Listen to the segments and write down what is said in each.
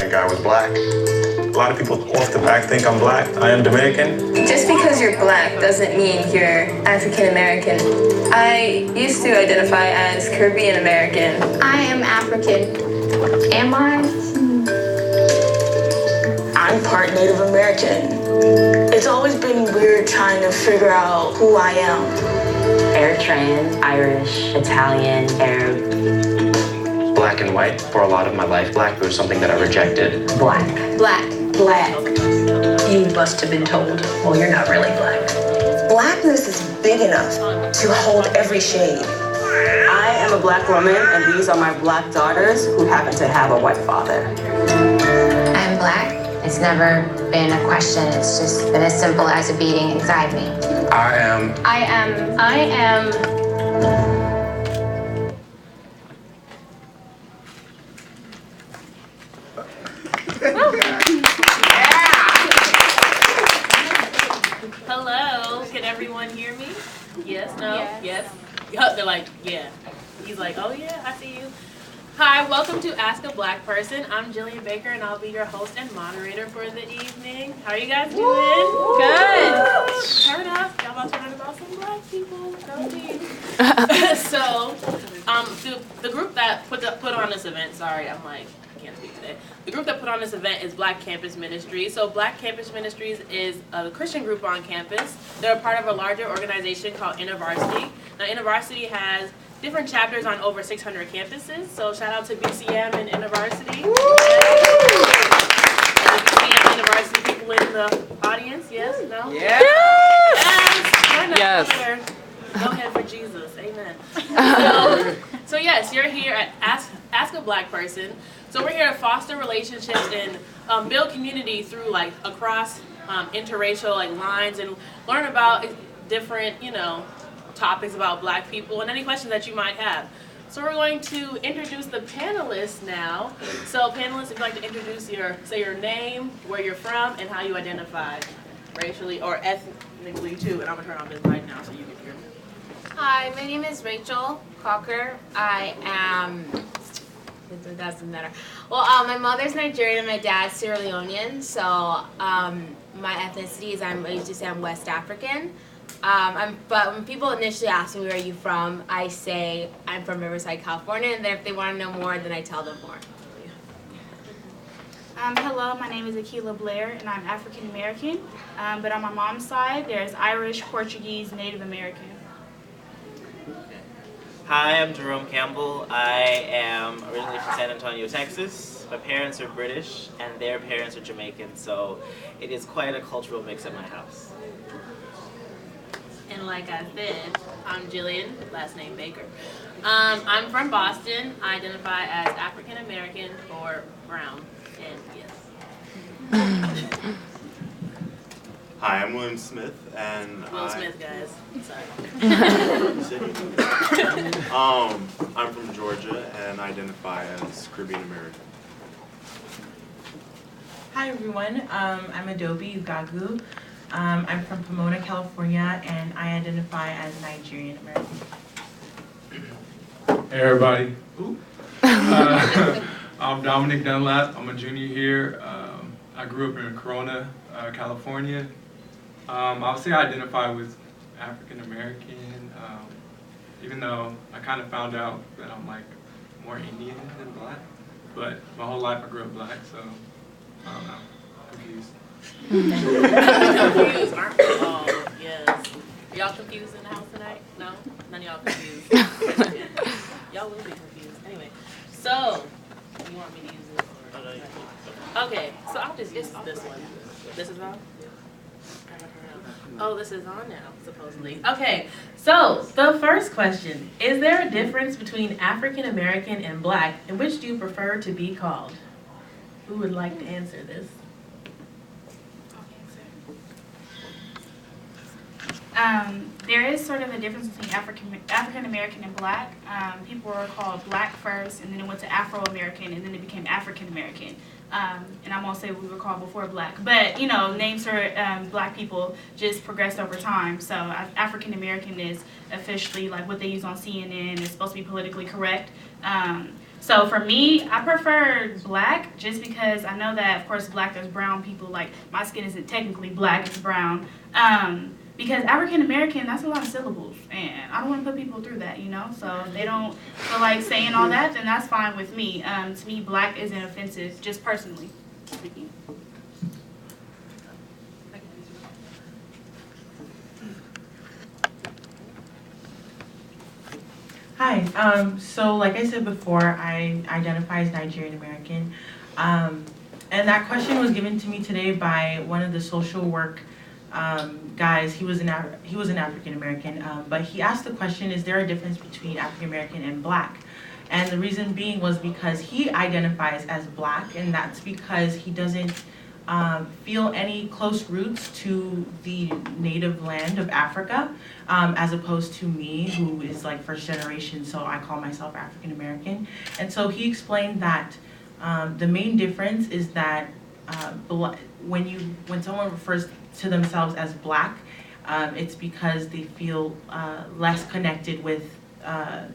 think I was black. A lot of people off the back think I'm black. I am Dominican. Just because you're black doesn't mean you're African American. I used to identify as Caribbean American. I am African. Am I? I'm part Native American. It's always been weird trying to figure out who I am. Eritrean, Irish, Italian, Arab. Black and white for a lot of my life. Black was something that I rejected. Black. Black. Black. You must have been told, well, you're not really black. Blackness is big enough to hold every shade. I am a black woman, and these are my black daughters who happen to have a white father. I'm black. It's never been a question. It's just been as simple as a beating inside me. I am. Hello, can everyone hear me? Yes, no, yes. They're like, yeah. He's like, oh yeah, I see you. Hi, welcome to Ask a Black Person. I'm Jillian Baker, and I'll be your host and moderator for the evening. How are you guys doing? Woo! Good. Turn up. Y'all about to learn about some black people. Don't leave. So, the group that put on this event, sorry, I'm like, I can't speak today. The group that put on this event is Black Campus Ministries. So Black Campus Ministries is a Christian group on campus. They're a part of a larger organization called InterVarsity. Now, InterVarsity has different chapters on over 600 campuses. So shout out to BCM and InterVarsity. BCM InterVarsity people in the audience, yes, no? Yes! Yes! Go ahead for Jesus, amen. So yes, you're here at Ask a Black Person. So we're here to foster relationships and build community through like across interracial like lines and learn about different, topics about black people and any questions that you might have. So we're going to introduce the panelists now. So panelists, if you'd like to introduce say your name, where you're from, and how you identify racially or ethnically too. And I'm gonna turn on this mic now so you can hear me. Hi, my name is Rachel Cocker. I am, it doesn't matter. Well, my mother's Nigerian and my dad's Sierra Leonean. So my ethnicity is, I used to say I'm West African. But when people initially ask me where are you from, I say I'm from Riverside, California, and then if they want to know more, then I tell them more. Hello, my name is Akila Blair, and I'm African American. But on my mom's side, there's Irish, Portuguese, Native American. Hi, I'm Jerome Campbell. I am originally from San Antonio, Texas. My parents are British, and their parents are Jamaican, so it is quite a cultural mix at my house. And like I said, I'm Jillian, last name Baker. I'm from Boston. I identify as African American or brown, and yes. Hi, I'm William Smith, and Will Smith, guys. Sorry. I'm from Georgia, and I identify as Caribbean American. Hi everyone, I'm Adobe Ugagu. I'm from Pomona, California, and I identify as Nigerian American. Hey everybody. I'm Dominic Dunlap. I'm a junior here. I grew up in Corona, California. I would say I identify with African American, even though I kind of found out that I'm like more Indian than black. But my whole life I grew up black, so I don't know, confused. Confused, aren't we all? Yes. Are y'all confused in the house tonight? No? None of y'all confused. Y'all will be confused. Anyway, so, you want me to use this? Okay, so I'll just use this one. This is on? Oh, this is on now, supposedly. Okay, so the first question. Is there a difference between African American and black, and which do you prefer to be called? Who would like to answer this? There is sort of a difference between African American and black. People were called black first, and then it went to Afro American, and then it became African American. And I won't say we were called before black, but names for black people just progressed over time. So African American is officially like what they use on CNN. It's supposed to be politically correct. So for me, I prefer black just because I know that, of course, black, there's brown people. Like, my skin isn't technically black, it's brown. Because African American, that's a lot of syllables, and I don't want to put people through that, you know? So if they don't feel like saying all that, then that's fine with me. To me, black isn't offensive, just personally speaking. Hi, so like I said before, I identify as Nigerian American. And that question was given to me today by one of the social work guys. He was an African American, but he asked the question, is there a difference between African American and black? And the reason being was because he identifies as black, and that's because he doesn't feel any close roots to the native land of Africa, as opposed to me, who is like first generation, so I call myself African American. And so he explained that the main difference is that when someone refers to themselves as black, it's because they feel less connected with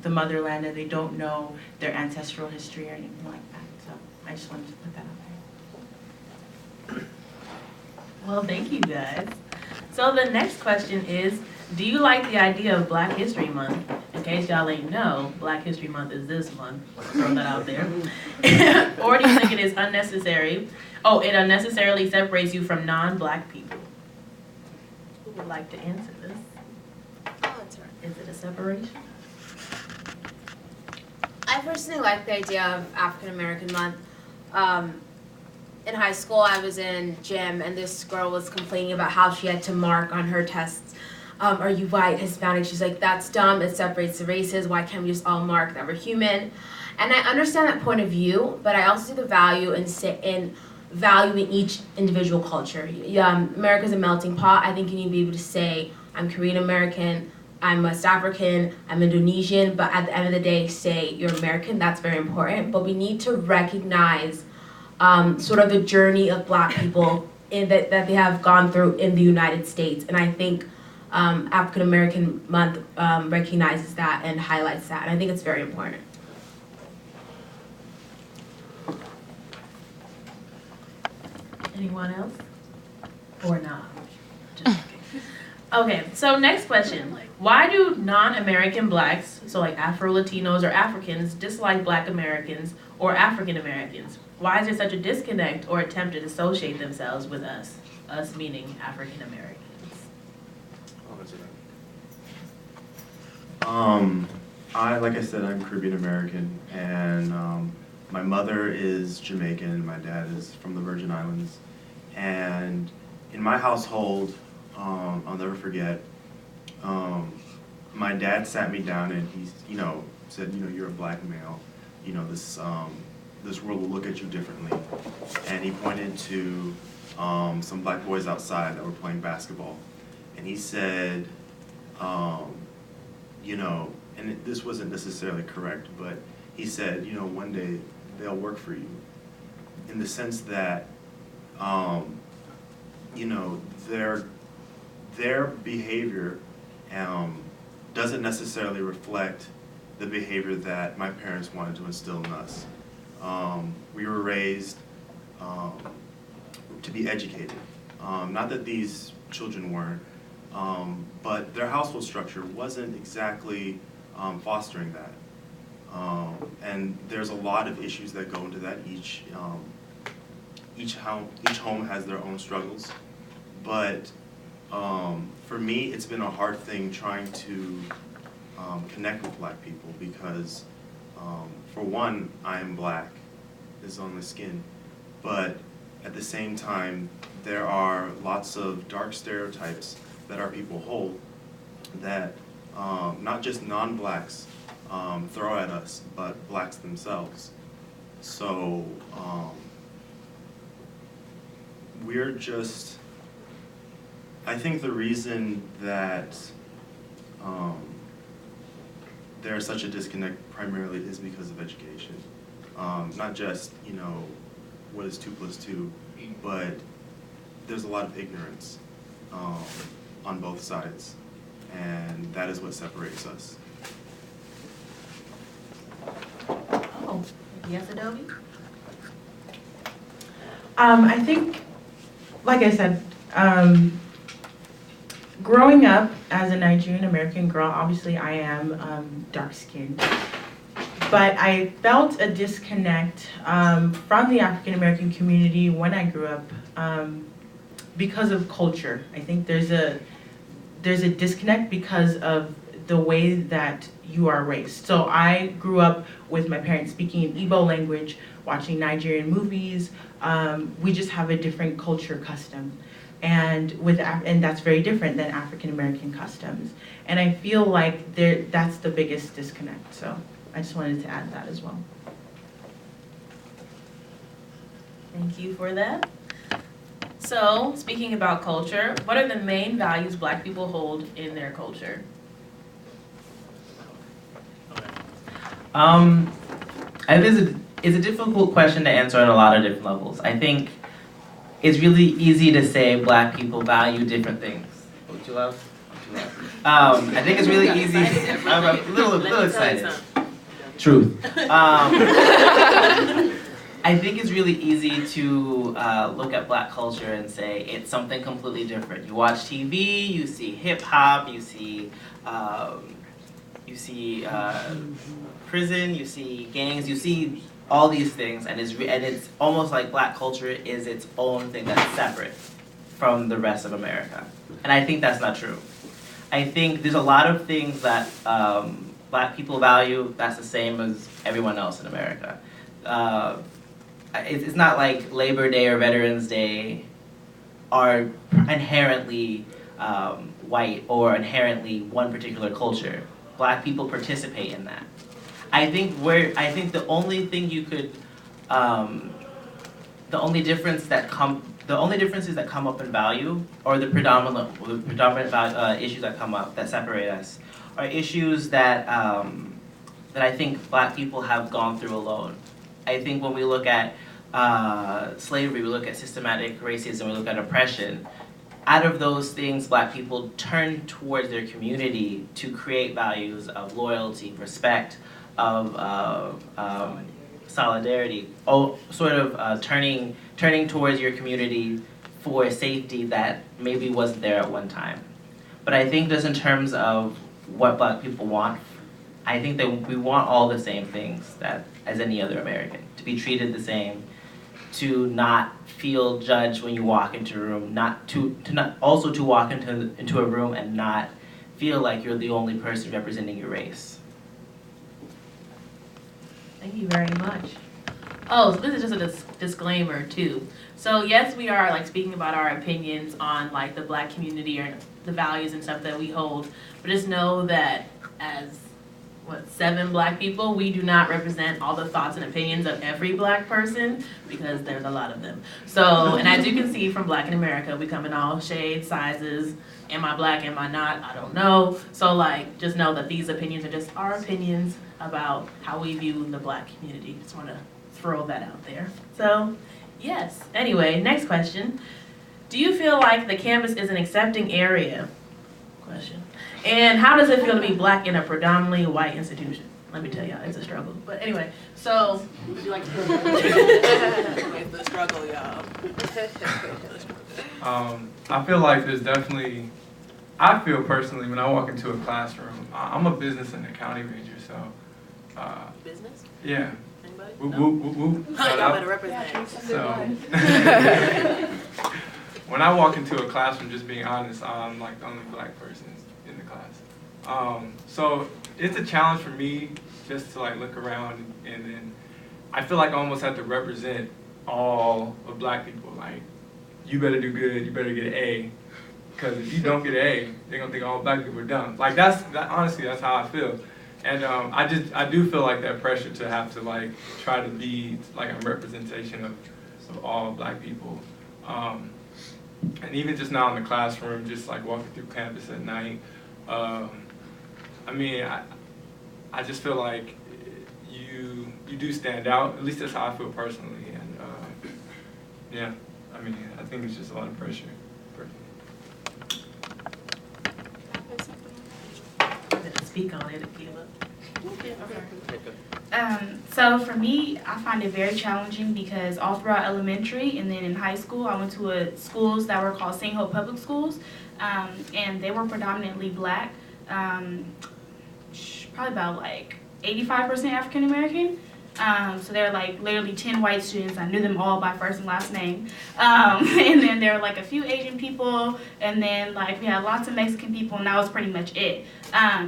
the motherland, and they don't know their ancestral history or anything like that. So I just wanted to put that out there. Well, thank you guys. So the next question is, do you like the idea of Black History Month? In case y'all ain't know, Black History Month is this month. Throw that out there. Or do you think it is unnecessary? Oh, it unnecessarily separates you from non-black people. Who would like to answer this? I'll answer. Is it a separation? I personally like the idea of African American Month. In high school, I was in gym, and this girl was complaining about how she had to mark on her tests, are you white, Hispanic? She's like, that's dumb, it separates the races, why can't we just all mark that we're human? And I understand that point of view, but I also see the value in valuing each individual culture. America's a melting pot. I think you need to be able to say, I'm Korean American, I'm West African, I'm Indonesian, but at the end of the day, say you're American. That's very important. But we need to recognize sort of the journey of black people that they have gone through in the United States. And I think African American Month recognizes that and highlights that. And I think it's very important. Anyone else? Or not? Just kidding. Okay, so next question. Why do non-American blacks, so like Afro-Latinos or Africans, dislike Black Americans or African Americans? Why is there such a disconnect or attempt to associate themselves with us? Us meaning African Americans. Like I said, I'm Caribbean American, and my mother is Jamaican, my dad is from the Virgin Islands. And in my household, I'll never forget, my dad sat me down and he, said, you're a black male, this world will look at you differently. And he pointed to some black boys outside that were playing basketball. And he said, and this wasn't necessarily correct, but he said, one day they'll work for you. In the sense that, their behavior doesn't necessarily reflect the behavior that my parents wanted to instill in us. We were raised to be educated. Not that these children weren't, but their household structure wasn't exactly fostering that. And there's a lot of issues that go into that. Each home has their own struggles. But for me, it's been a hard thing trying to connect with black people because, for one, I am black. It's on the skin. But at the same time, there are lots of dark stereotypes that our people hold that not just non-blacks throw at us, but blacks themselves. So we're just, I think the reason that there's such a disconnect primarily is because of education. Not just, what is 2 + 2, but there's a lot of ignorance on both sides, and that is what separates us. Oh. Yes, Adobe? I think, like I said, growing up as a Nigerian American girl, obviously I am dark skinned, but I felt a disconnect from the African American community when I grew up because of culture. I think there's a disconnect because of the way that you are raised. So I grew up with my parents speaking in Igbo language, watching Nigerian movies. We just have a different culture custom. And and that's very different than African American customs. And I feel like that's the biggest disconnect. So I just wanted to add that as well. Thank you for that. So, speaking about culture, what are the main values Black people hold in their culture? I think it's a difficult question to answer on a lot of different levels. I think it's really easy to say Black people value different things. Oh, too loud? Too loud. I think it's really easy. I'm a little excited. Truth. I think it's really easy to look at Black culture and say it's something completely different. You watch TV, you see hip hop, you see prison, you see gangs, you see all these things, and it's almost like Black culture is its own thing that's separate from the rest of America. And I think that's not true. I think there's a lot of things that Black people value that's the same as everyone else in America. It's not like Labor Day or Veterans Day are inherently white or inherently one particular culture. Black people participate in that. I think the only thing you could, the only differences that come up in value, or the predominant issues that come up that separate us, are issues that that I think Black people have gone through alone. I think when we look at slavery, we look at systematic racism, we look at oppression. Out of those things, Black people turn towards their community to create values of loyalty, respect, of solidarity, sort of turning towards your community for safety that maybe wasn't there at one time. But I think just in terms of what Black people want, I think that we want all the same things as any other American, to be treated the same, to not feel judged when you walk into a room, to walk into a room and not feel like you're the only person representing your race. Thank you very much. Oh, so this is just a disclaimer too. So yes, we are speaking about our opinions on the Black community or the values and stuff that we hold, but just know that as 7 Black people, we do not represent all the thoughts and opinions of every Black person, because there's a lot of them. So, and as you can see from Black in America, we come in all shades, sizes. Am I Black, am I not? I don't know. So just know that these opinions are just our opinions about how we view the Black community. Just want to throw that out there. So, yes. Anyway, next question. Do you feel like the campus is an accepting area? Question. And how does it feel to be Black in a predominantly white institution? Let me tell y'all, it's a struggle. But anyway, so would you like to it's the struggle, y'all. I feel like there's definitely, I feel personally when I walk into a classroom, I'm a business and accounting major, so. Business? Yeah. Anybody? Whoop, whoop, whoop, whoop. Y'all better represent. So, when I walk into a classroom, just being honest, I'm the only Black person in the class. So it's a challenge for me just to look around, and then I feel like I almost have to represent all of Black people. You better do good, you better get an A, because if you don't get an A, they're gonna think all Black people are dumb. Honestly, that's how I feel. And I do feel like that pressure to have to try to be a representation of all Black people. And even just now in the classroom, just walking through campus at night, I just feel like you do stand out. At least that's how I feel personally. And yeah, I think it's just a lot of pressure. I'm gonna speak on it, Akiva. So for me, I find it very challenging because all throughout elementary and then in high school, I went to schools that were called St. Hope Public Schools, and they were predominantly black, probably about like 85% African American. So there were like literally 10 white students. I knew them all by first and last name. And then there were like a few Asian people, and then like we had lots of Mexican people, and that was pretty much it.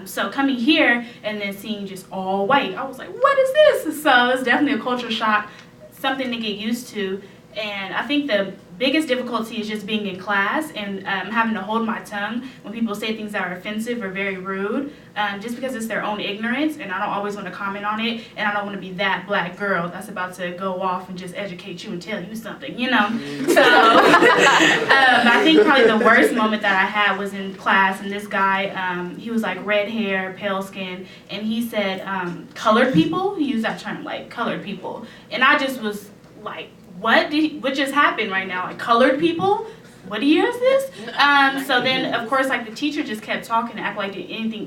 So coming here and then seeing just all white, I was like, what is this? So it's definitely a culture shock, something to get used to. And I think the biggest difficulty is just being in class and having to hold my tongue when people say things that are offensive or very rude, just because it's their own ignorance, and I don't always want to comment on it, and I don't want to be that black girl that's about to go off and just educate you and tell you something, you know? So I think probably the worst moment that I had was in class, and this guy, he was like red hair, pale skin, and he said colored people. He used that term, like colored people, and I just was like, what just happened right now? Like colored people? What year is this? So then, of course, like the teacher just kept talking and act like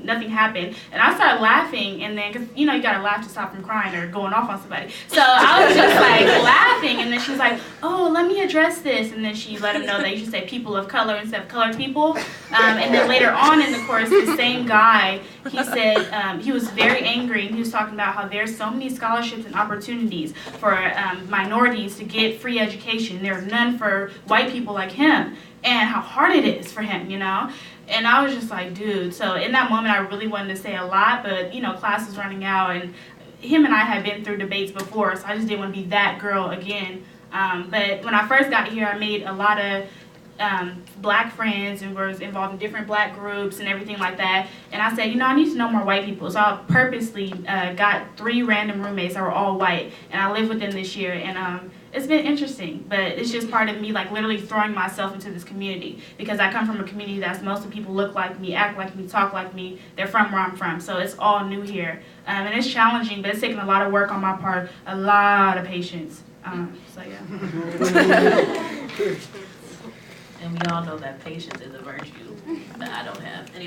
nothing happened. And I started laughing, and then, cause you know, you gotta laugh to stop from crying or going off on somebody. So I was just like laughing, and then she was like, oh, let me address this. And then she let him know that you should say people of color instead of colored people. And then later on in the course, the same guy, he said, he was very angry, and he was talking about how there's so many scholarships and opportunities for minorities to get free education. There are none for white people like him. And how hard it is for him, you know? And I was just like, dude. So in that moment, I really wanted to say a lot, but, you know, class was running out, and him and I had been through debates before, so I just didn't want to be that girl again. But when I first got here, I made a lot of black friends and was involved in different black groups and everything like that. And I said, you know, I need to know more white people. So I purposely got 3 random roommates that were all white, and I lived with them this year. And it's been interesting, but it's just part of me like literally throwing myself into this community, because I come from a community that's most of the people look like me, act like me, talk like me. They're from where I'm from, so it's all new here. And it's challenging, but it's taken a lot of work on my part, a lot of patience. So yeah. And we all know that patience is a virtue that I don't have.